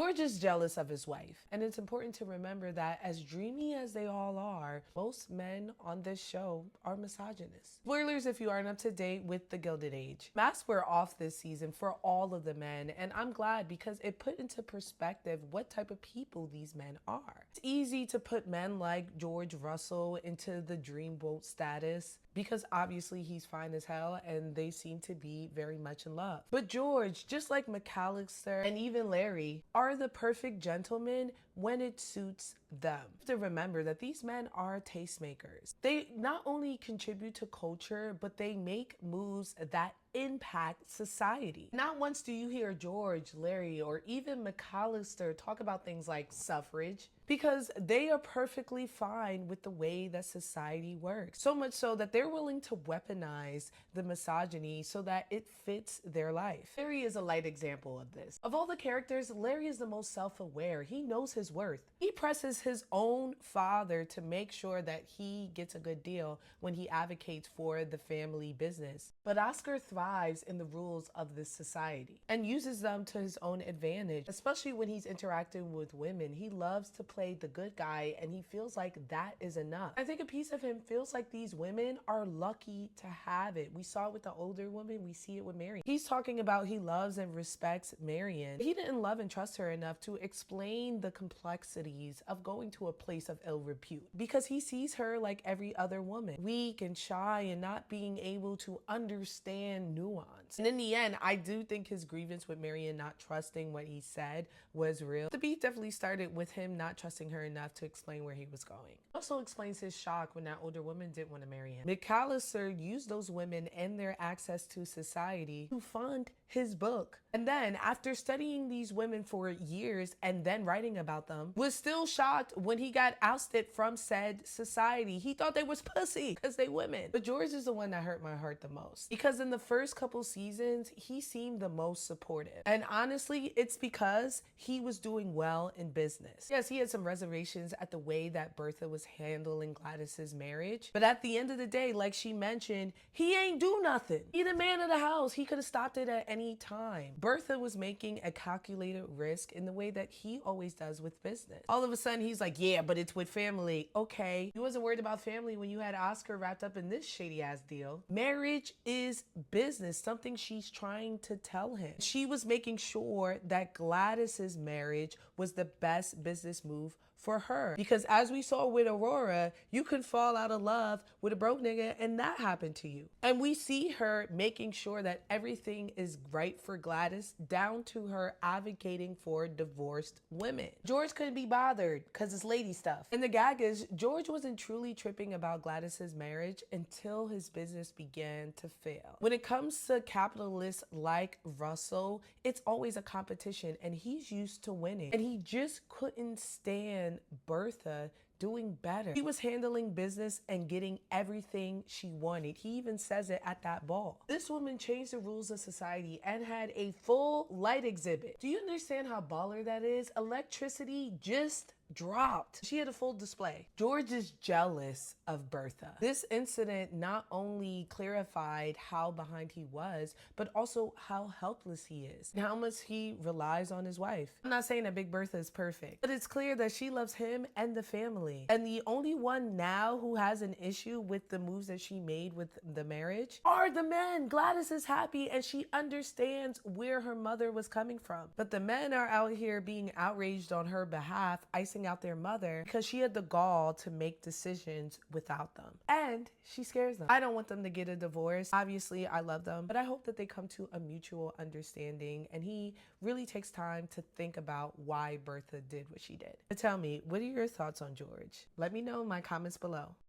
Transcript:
George is jealous of his wife, and it's important to remember that as dreamy as they all are, most men on this show are misogynist. Spoilers if you aren't up to date with the Gilded Age. Masks were off this season for all of the men, and I'm glad because it put into perspective what type of people these men are. It's easy to put men like George Russell into the dreamboat status because obviously he's fine as hell and they seem to be very much in love. But George, just like McAllister and even Larry, are the perfect gentlemen when it suits them. You have to remember that these men are tastemakers. They not only contribute to culture, but they make moves that impact society. Not once do you hear George, Larry, or even McAllister talk about things like suffrage, because they are perfectly fine with the way that society works. So much so that they're willing to weaponize the misogyny so that it fits their life. Larry is a light example of this. Of all the characters, Larry is the most self-aware. He knows his worth. He presses his own father to make sure that he gets a good deal when he advocates for the family business. But Oscar thrives in the rules of this society and uses them to his own advantage, especially when he's interacting with women. He loves to play the good guy and he feels like that is enough. I think a piece of him feels like these women are lucky to have it. We saw it with the older woman, we see it with Marion. He's talking about he loves and respects Marion. He didn't love and trust her enough to explain the complexities of going to a place of ill repute because he sees her like every other woman, weak and shy and not being able to understand nuance. And in the end, I do think his grievance with Marion not trusting what he said was real. The beef definitely started with him not trusting her enough to explain where he was going. Also explains his shock when that older woman didn't want to marry him. McAllister used those women and their access to society to fund his book. And then after studying these women for years and then writing about them, was still shocked when he got ousted from said society. He thought they was pussy because they women. But George is the one that hurt my heart the most because in the first couple seasons, he seemed the most supportive. And honestly, it's because he was doing well in business. Yes, he had some reservations at the way that Bertha was handling Gladys's marriage. But at the end of the day, like she mentioned, he ain't do nothing. He the man of the house. He could have stopped it at any time. Bertha was making a calculated risk in the way that he always does with business. All of a sudden, he's like, yeah, but it's with family. Okay, you wasn't worried about family when you had Oscar wrapped up in this shady ass deal. Marriage is business, something she's trying to tell him. She was making sure that Gladys's marriage was the best business move for her. Because as we saw with Aurora, you could fall out of love with a broke nigga and that happened to you. And we see her making sure that everything is right for Gladys, down to her advocating for divorced women. George couldn't be bothered because it's lady stuff. And the gag is, George wasn't truly tripping about Gladys's marriage until his business began to fail. When it comes to capitalists like Russell, it's always a competition and he's used to winning. And he just couldn't stand Bertha doing better. He was handling business and getting everything she wanted. He even says it at that ball. This woman changed the rules of society and had a full light exhibit. Do you understand how baller that is? Electricity just dropped. She had a full display. George is jealous of Bertha. This incident not only clarified how behind he was, but also how helpless he is and how much he relies on his wife. I'm not saying that Big Bertha is perfect, but it's clear that she loves him and the family. And the only one now who has an issue with the moves that she made with the marriage are the men. Gladys is happy and she understands where her mother was coming from. But the men are out here being outraged on her behalf, icing out their mother because she had the gall to make decisions without them. And she scares them. I don't want them to get a divorce. Obviously, I love them, but I hope that they come to a mutual understanding and he really takes time to think about why Bertha did what she did. But tell me, what are your thoughts on George? Let me know in my comments below.